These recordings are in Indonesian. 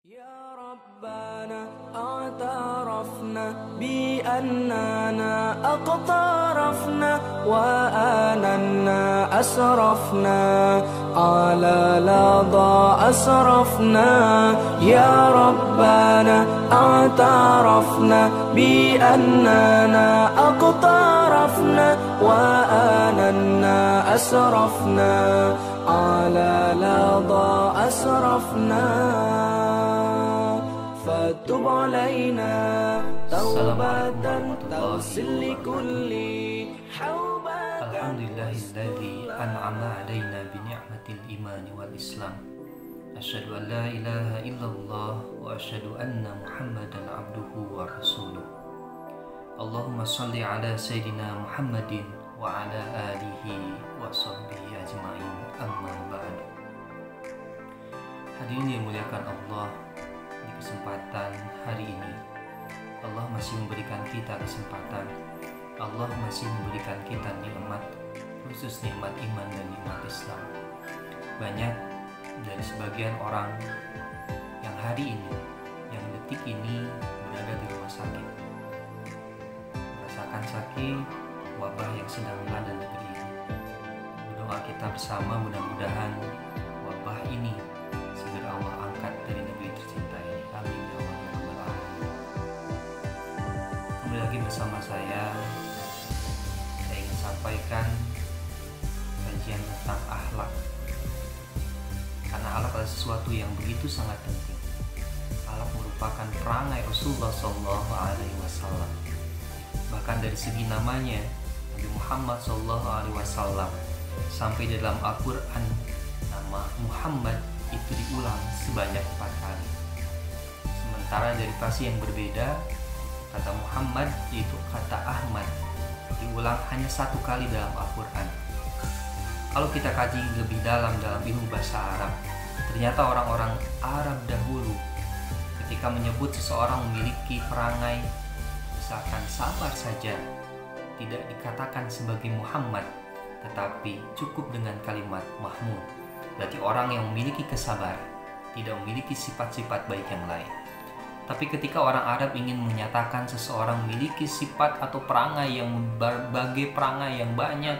يا ربنا اعترفنا بأننا اقترفنا وآننا أسرفنا على لظى أسرفنا. يا ربنا اعترفنا بأننا اقترفنا وآننا أسرفنا على لظى أسرفنا. فتب علينا توبة تغسل لكل حوبة. Alhamdulillahilladzi an'ama 'alaina bi ni'matil imani wal islam. Asyhadu an la ilaha illallah wa asyhadu anna Muhammadan 'abduhu wa rasuluh. Allahumma shalli 'ala sayyidina Muhammadin wa 'ala alihi wa sahbihi ajmain. Amma ba'du. Hadirin yang dimuliakan Allah, di kesempatan hari ini Allah masih memberikan kita kesempatan. Allah masih memberikan kita nikmat, khusus nikmat iman dan nikmat Islam. Banyak dari sebagian orang yang hari ini, yang detik ini berada di rumah sakit, merasakan sakit wabah yang sedang melanda negeri ini. Berdoa kita bersama, mudah-mudahan wabah ini segera Allah angkat dari negeri tercinta ini. Amin ya Allah ya Rabbal Alamin. Kembali lagi bersama saya ingin sampaikan kajian tentang akhlak, karena akhlak adalah sesuatu yang begitu sangat penting. Akhlak merupakan perangai Rasulullah SAW. Bahkan dari segi namanya, Nabi Muhammad SAW, sampai dalam Al-Quran nama Muhammad itu diulang sebanyak 4 kali. Sementara dari versi yang berbeda, kata Muhammad yaitu kata Ahmad diulang hanya 1 kali dalam Al-Quran. Kalau kita kaji lebih dalam ilmu bahasa Arab, ternyata orang-orang Arab dahulu ketika menyebut seseorang memiliki perangai misalkan sabar saja, tidak dikatakan sebagai Muhammad, tetapi cukup dengan kalimat Mahmud. Berarti orang yang memiliki kesabaran, tidak memiliki sifat-sifat baik yang lain. Tapi ketika orang Arab ingin menyatakan seseorang memiliki sifat atau perangai yang berbagai perangai yang banyak,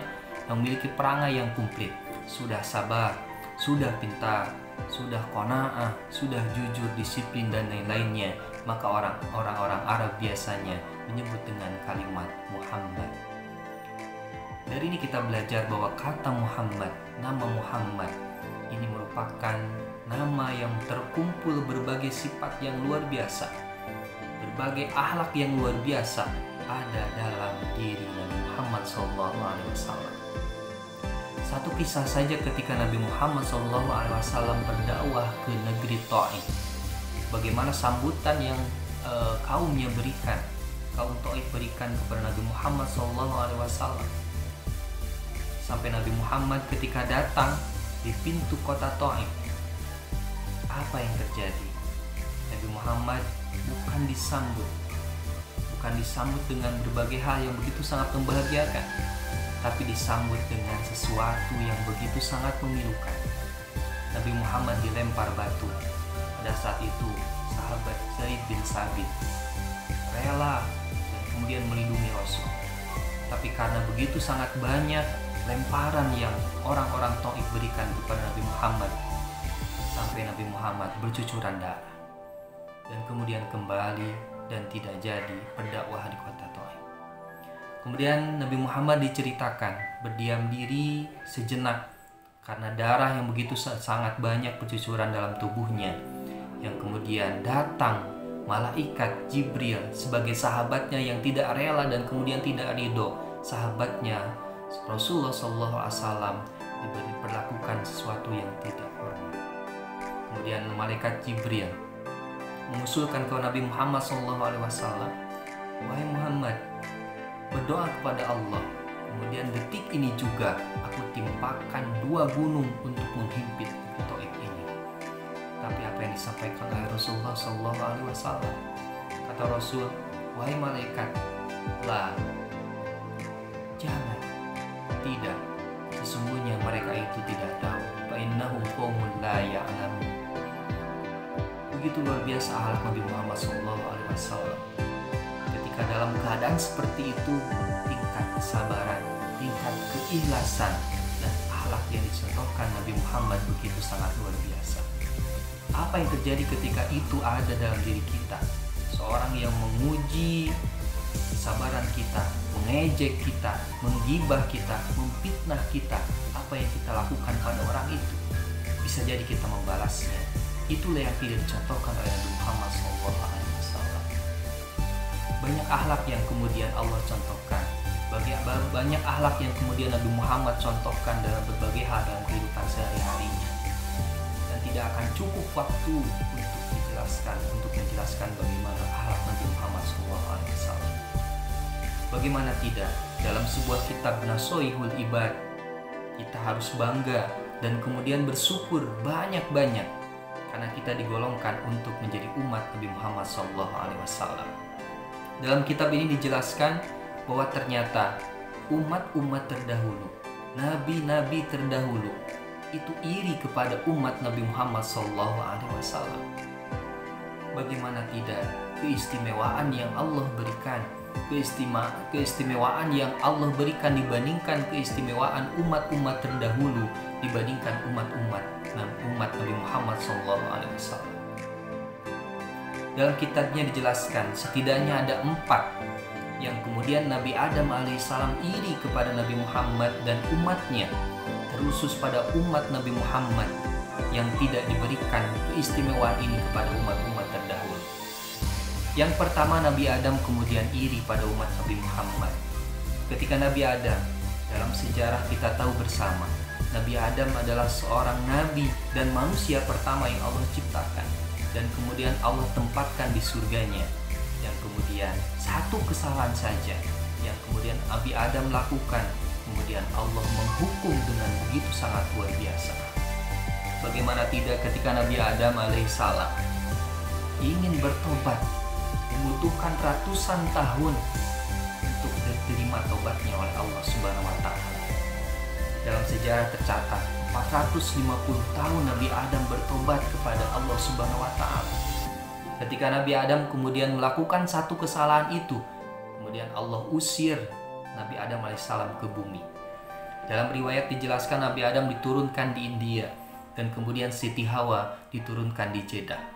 yang memiliki perangai yang komplit, sudah sabar, sudah pintar, sudah qanaah, sudah jujur, disiplin dan lain-lainnya, maka orang-orang Arab biasanya menyebut dengan kalimat Muhammad. Dari ini kita belajar bahwa kata Muhammad, nama Muhammad ini merupakan nama yang terkumpul berbagai sifat yang luar biasa, berbagai akhlak yang luar biasa ada dalam diri Nabi Muhammad SAW. Satu kisah saja ketika Nabi Muhammad SAW berdakwah ke negeri Taif, bagaimana sambutan yang kaum Taif berikan kepada Nabi Muhammad SAW. Sampai Nabi Muhammad ketika datang di pintu kota Taif, apa yang terjadi? Nabi Muhammad bukan disambut dengan berbagai hal yang begitu sangat membahagiakan, tapi disambut dengan sesuatu yang begitu sangat memilukan. Nabi Muhammad dilempar batu. Pada saat itu sahabat Zaid bin Sabit rela dan kemudian melindungi Rasul. Tapi karena begitu sangat banyak lemparan yang orang-orang Taif berikan kepada Nabi Muhammad, sampai Nabi Muhammad bercucuran darah dan kemudian kembali dan tidak jadi berdakwah di kota Taif. Kemudian Nabi Muhammad diceritakan berdiam diri sejenak karena darah yang begitu sangat banyak bercucuran dalam tubuhnya, yang kemudian datang malaikat Jibril sebagai sahabatnya yang tidak rela dan kemudian tidak ridho sahabatnya Rasulullah SAW diperlakukan sesuatu yang tidak hormat. Kemudian malaikat Jibril mengusulkan ke Nabi Muhammad SAW, "Wahai Muhammad, berdoa kepada Allah, kemudian detik ini juga aku timpakan 2 gunung untuk menghimpit Taif ini." Tapi apa yang disampaikan oleh Rasulullah SAW? Kata Rasul, "Wahai malaikat, jangan, tidak, sesungguhnya mereka itu tidak tahu. Fa innahum qaumun la ya'lamun." Begitu luar biasa akhlak Nabi Muhammad SAW. Ketika dalam keadaan seperti itu, tingkat kesabaran, tingkat keikhlasan, dan akhlak yang dicontohkan Nabi Muhammad begitu sangat luar biasa. Apa yang terjadi ketika itu ada dalam diri kita? Seorang yang menguji kesabaran kita, mengejek kita, menggibah kita, memfitnah kita, apa yang kita lakukan pada orang itu, bisa jadi kita membalasnya. Itulah yang tidak dicontohkan oleh Nabi Muhammad SAW. Banyak akhlak yang kemudian Allah contohkan, banyak akhlak yang kemudian Nabi Muhammad contohkan dalam berbagai hal dalam kehidupan sehari-harinya, dan tidak akan cukup waktu untuk menjelaskan bagaimana akhlak Nabi Muhammad SAW. Bagaimana tidak, dalam sebuah kitab Nasoihul Ibad, kita harus bangga dan kemudian bersyukur banyak-banyak karena kita digolongkan untuk menjadi umat Nabi Muhammad SAW. Dalam kitab ini dijelaskan bahwa ternyata umat-umat terdahulu, nabi-nabi terdahulu itu iri kepada umat Nabi Muhammad SAW. Bagaimana tidak, keistimewaan yang Allah berikan, keistimewaan yang Allah berikan dibandingkan keistimewaan umat-umat terdahulu, dibandingkan umat Nabi Muhammad SAW. Dalam kitabnya dijelaskan setidaknya ada 4 yang kemudian Nabi Adam alaihissalam iri kepada Nabi Muhammad dan umatnya, terusus pada umat Nabi Muhammad yang tidak diberikan keistimewaan ini kepada umat-umat terdahulu. Yang pertama, Nabi Adam kemudian iri pada umat Nabi Muhammad. Ketika Nabi Adam, dalam sejarah kita tahu bersama, Nabi Adam adalah seorang nabi dan manusia pertama yang Allah ciptakan, dan kemudian Allah tempatkan di surganya. Yang kemudian satu kesalahan saja yang kemudian Nabi Adam lakukan, kemudian Allah menghukum dengan begitu sangat luar biasa. Bagaimana tidak ketika Nabi Adam alaihissalam ingin bertobat, membutuhkan ratusan tahun untuk diterima tobatnya oleh Allah Subhanahu wa Ta'ala. Dalam sejarah tercatat 450 tahun Nabi Adam bertobat kepada Allah Subhanahu wa Ta'ala. Ketika Nabi Adam kemudian melakukan satu kesalahan itu, kemudian Allah usir Nabi Adam alaihissalam ke bumi. Dalam riwayat dijelaskan Nabi Adam diturunkan di India, dan kemudian Siti Hawa diturunkan di Jeddah.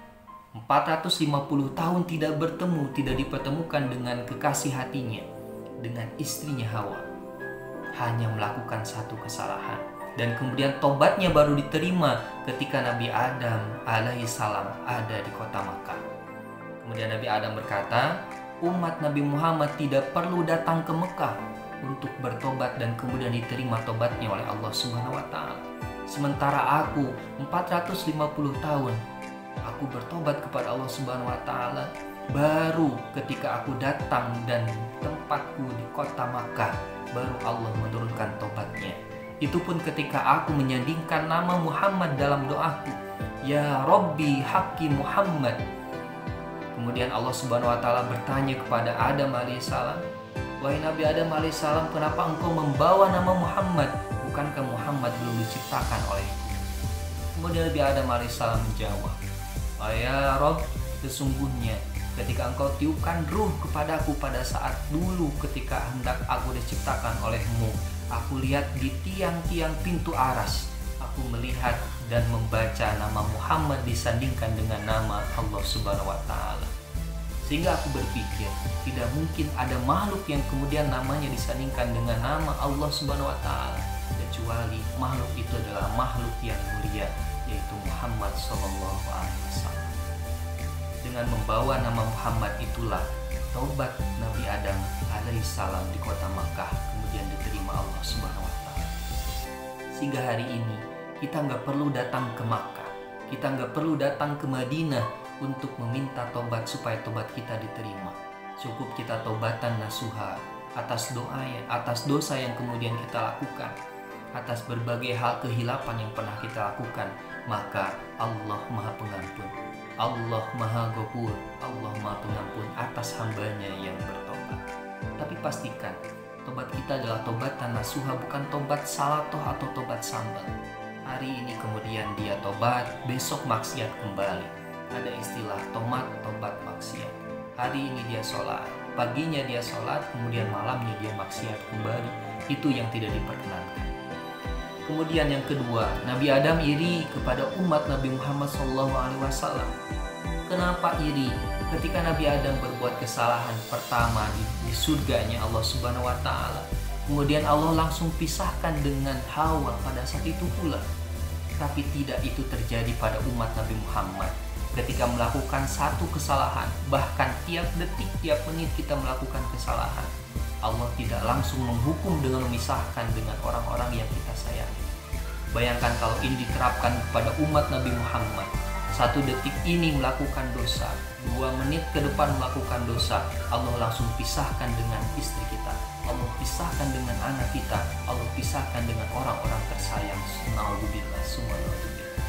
450 tahun tidak bertemu, tidak dipertemukan dengan kekasih hatinya, dengan istrinya Hawa. Hanya melakukan satu kesalahan, dan kemudian tobatnya baru diterima ketika Nabi Adam alaihissalam ada di kota Makkah. Kemudian Nabi Adam berkata, umat Nabi Muhammad tidak perlu datang ke Mekah untuk bertobat dan kemudian diterima tobatnya oleh Allah Subhanahu wa Ta'ala. Sementara aku 450 tahun aku bertobat kepada Allah Subhanahu wa Ta'ala, baru ketika aku datang dan tempatku di kota Makkah, baru Allah menurunkan tobatnya. Itu pun ketika aku menyandingkan nama Muhammad dalam doaku, ya Rabbi haqqi Muhammad. Kemudian Allah Subhanahu wa Ta'ala bertanya kepada Adam alaihissalam, wahai Nabi Adam alaihissalam, kenapa engkau membawa nama Muhammad? Bukankah Muhammad belum diciptakan olehku? Kemudian Nabi Adam alaihissalam menjawab, ya Rabb, sesungguhnya ketika engkau tiupkan ruh kepadaku pada saat dulu ketika hendak aku diciptakan olehmu, aku lihat di tiang-tiang pintu aras, aku melihat dan membaca nama Muhammad disandingkan dengan nama Allah Subhanahu wa Ta'ala. Sehingga aku berpikir, tidak mungkin ada makhluk yang kemudian namanya disandingkan dengan nama Allah Subhanahu wa Ta'ala, kecuali makhluk itu adalah makhluk yang mulia, yaitu Muhammad SAW. Dengan membawa nama Muhammad itulah taubat Nabi Adam alaihissalam di kota Makkah kemudian diterima Allah Subhanahu wa Ta'ala. Sehingga hari ini kita nggak perlu datang ke Makkah, kita nggak perlu datang ke Madinah untuk meminta tobat supaya tobat kita diterima. Cukup kita tobatan nasuha atas dosa yang kemudian kita lakukan, atas berbagai hal kehilapan yang pernah kita lakukan, maka Allah Maha Pengampun, Allah Maha Ghafur, Allah Maha Pengampun atas hambanya yang bertobat. Tapi pastikan tobat kita adalah tobatan nasuha, bukan tobat salatoh atau tobat sambal. Hari ini kemudian dia tobat, besok maksiat kembali. ada istilah tobat maksiat. Hari ini dia sholat, paginya dia sholat, kemudian malamnya dia maksiat kembali. Itu yang tidak diperkenankan. Kemudian yang kedua, Nabi Adam iri kepada umat Nabi Muhammad SAW. Kenapa iri? Ketika Nabi Adam berbuat kesalahan pertama di surganya Allah Subhanahu wa Ta'ala, kemudian Allah langsung pisahkan dengan Hawa pada saat itu pula. Tapi tidak itu terjadi pada umat Nabi Muhammad. Ketika melakukan satu kesalahan, bahkan tiap detik, tiap menit kita melakukan kesalahan, Allah tidak langsung menghukum dengan memisahkan dengan orang-orang yang kita sayangi. Bayangkan kalau ini diterapkan kepada umat Nabi Muhammad. 1 detik ini melakukan dosa, 2 menit ke depan melakukan dosa, Allah langsung pisahkan dengan istri kita, Allah pisahkan dengan anak kita, Allah pisahkan dengan orang-orang tersayang. Naudzubillah, semua naudzubillah.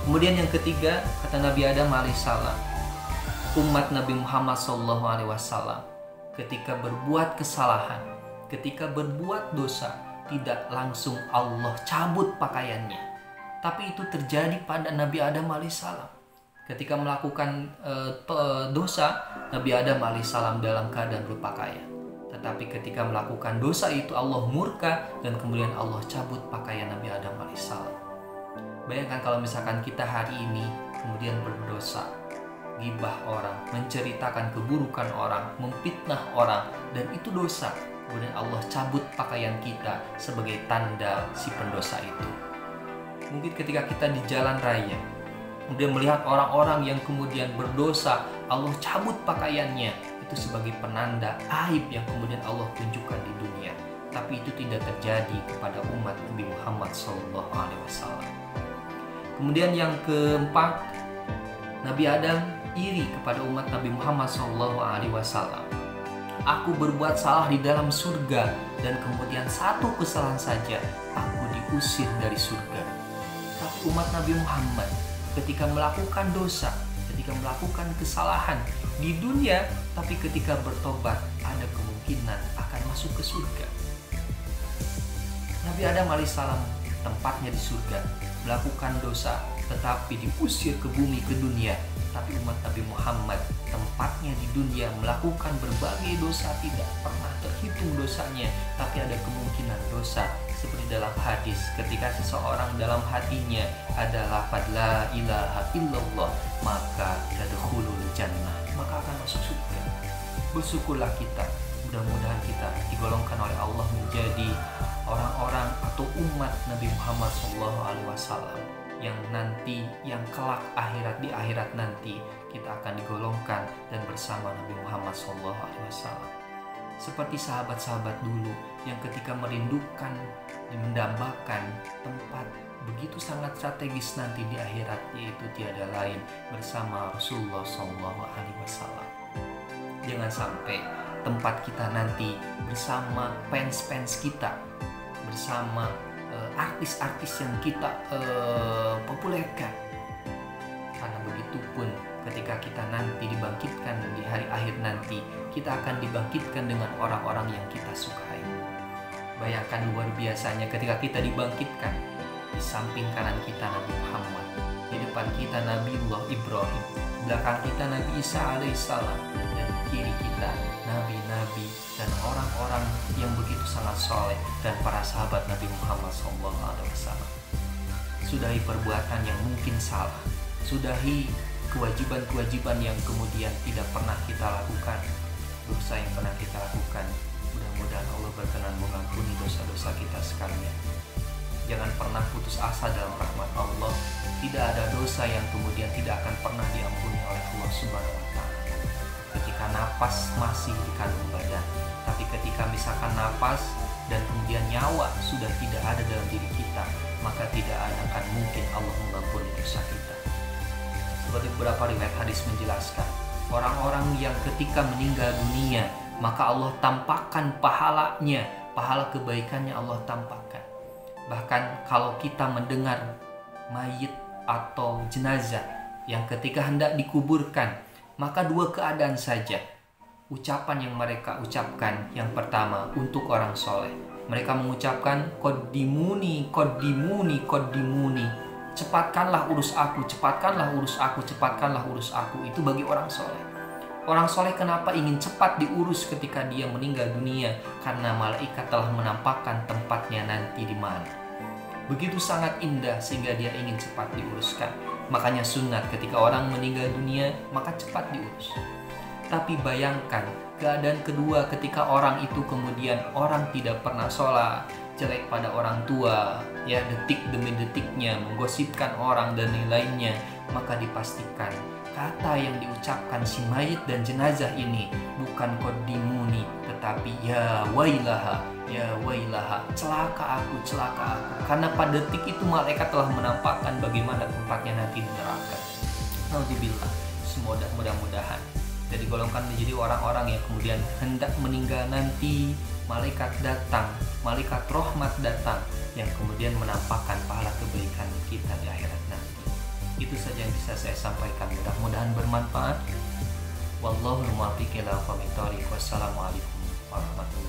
Kemudian yang ketiga, kata Nabi Adam alaihissalam, umat Nabi Muhammad SAW ketika berbuat kesalahan, ketika berbuat dosa, tidak langsung Allah cabut pakaiannya, tapi itu terjadi pada Nabi Adam alaihissalam. Ketika melakukan dosa, Nabi Adam alaihissalam dalam keadaan berpakaian. Tetapi ketika melakukan dosa itu Allah murka dan kemudian Allah cabut pakaian Nabi Adam alaihissalam. Bayangkan kalau misalkan kita hari ini kemudian berdosa, gibah orang, menceritakan keburukan orang, memfitnah orang, dan itu dosa. Kemudian Allah cabut pakaian kita sebagai tanda si pendosa itu. Mungkin ketika kita di jalan raya, kemudian melihat orang-orang yang kemudian berdosa, Allah cabut pakaiannya, itu sebagai penanda aib yang kemudian Allah tunjukkan di dunia. Tapi itu tidak terjadi kepada umat Nabi Muhammad SAW. Kemudian yang keempat, Nabi Adam iri kepada umat Nabi Muhammad SAW. Aku berbuat salah di dalam surga dan kemudian satu kesalahan saja aku diusir dari surga. Tapi umat Nabi Muhammad ketika melakukan dosa, ketika melakukan kesalahan di dunia, tapi ketika bertobat ada kemungkinan akan masuk ke surga. Nabi Adam alaihissalam tempatnya di surga, melakukan dosa tetapi diusir ke bumi, ke dunia. Tapi umat Nabi Muhammad tempatnya di dunia, melakukan berbagai dosa, tidak pernah terhitung dosanya, tapi ada kemungkinan dosa. Seperti dalam hadis, ketika seseorang dalam hatinya ada lafaz la ilaha illallah, maka yadkhulul jannah, maka akan masuk surga. Bersyukurlah kita, mudah-mudahan kita digolongkan oleh Allah menjadi orang-orang atau umat Nabi Muhammad SAW yang nanti, yang kelak akhirat, di akhirat nanti kita akan digolongkan dan bersama Nabi Muhammad SAW. Seperti sahabat-sahabat dulu yang ketika merindukan dan mendambakan tempat begitu sangat strategis nanti di akhirat, yaitu tiada lain bersama Rasulullah SAW. Jangan sampai tempat kita nanti bersama fans-fans kita, bersama artis-artis yang kita populerkan. Karena begitu pun ketika kita nanti dibangkitkan di hari akhir nanti, kita akan dibangkitkan dengan orang-orang yang kita sukai. Bayangkan luar biasanya ketika kita dibangkitkan, di samping kanan kita Nabi Muhammad, di depan kita Nabiullah Ibrahim, belakang kita Nabi Isa alaihissalam, dan kiri kita nabi-nabi dan orang-orang yang begitu sangat soleh dan para sahabat Nabi Muhammad SAW. Sudahi perbuatan yang mungkin salah, sudahi kewajiban-kewajiban yang kemudian tidak pernah kita lakukan, dosa yang pernah kita lakukan. Mudah-mudahan Allah berkenan mengampuni dosa-dosa kita sekalian. Jangan pernah putus asa dalam rahmat Allah. Tidak ada dosa yang kemudian tidak akan pernah diampuni oleh Allah Subhanahu wa Ta'ala. Ketika napas masih di kandung badan, tapi ketika misalkan napas dan kemudian nyawa sudah tidak ada dalam diri kita, maka tidak akan mungkin Allah mengampuni dosa kita. Seperti beberapa riwayat hadis menjelaskan, orang-orang yang ketika meninggal dunia, maka Allah tampakkan pahalanya, pahala kebaikannya Allah tampakkan. Bahkan kalau kita mendengar mayit atau jenazah yang ketika hendak dikuburkan, maka dua keadaan saja ucapan yang mereka ucapkan. Yang pertama untuk orang soleh, mereka mengucapkan qaddimuni, qaddimuni, qaddimuni, cepatkanlah urus aku, cepatkanlah urus aku, cepatkanlah urus aku. Itu bagi orang soleh. Orang soleh kenapa ingin cepat diurus ketika dia meninggal dunia? Karena malaikat telah menampakkan tempatnya nanti di mana. Begitu sangat indah sehingga dia ingin cepat diuruskan. Makanya sunat ketika orang meninggal dunia, maka cepat diurus. Tapi bayangkan keadaan kedua ketika orang itu kemudian orang tidak pernah sholat, jelek pada orang tua, ya detik demi detiknya menggosipkan orang dan lain-lainnya, maka dipastikan kata yang diucapkan si mayit dan jenazah ini bukan qaddimuni, tetapi ya wailaha, celaka aku, karena pada detik itu malaikat telah menampakkan bagaimana tempatnya nanti di neraka. Naudzubillah, semoga mudah-mudahan jadi golongkan menjadi orang-orang yang kemudian hendak meninggal nanti, malaikat datang, malaikat rahmat datang yang kemudian menampakkan pahala kebaikan kita di akhirat nanti. Itu saja yang bisa saya sampaikan, mudah-mudahan bermanfaat. Wallahul muwaffiq ila aqwamit thoriq. Wassalamualaikum warahmatullahi wabarakatuh.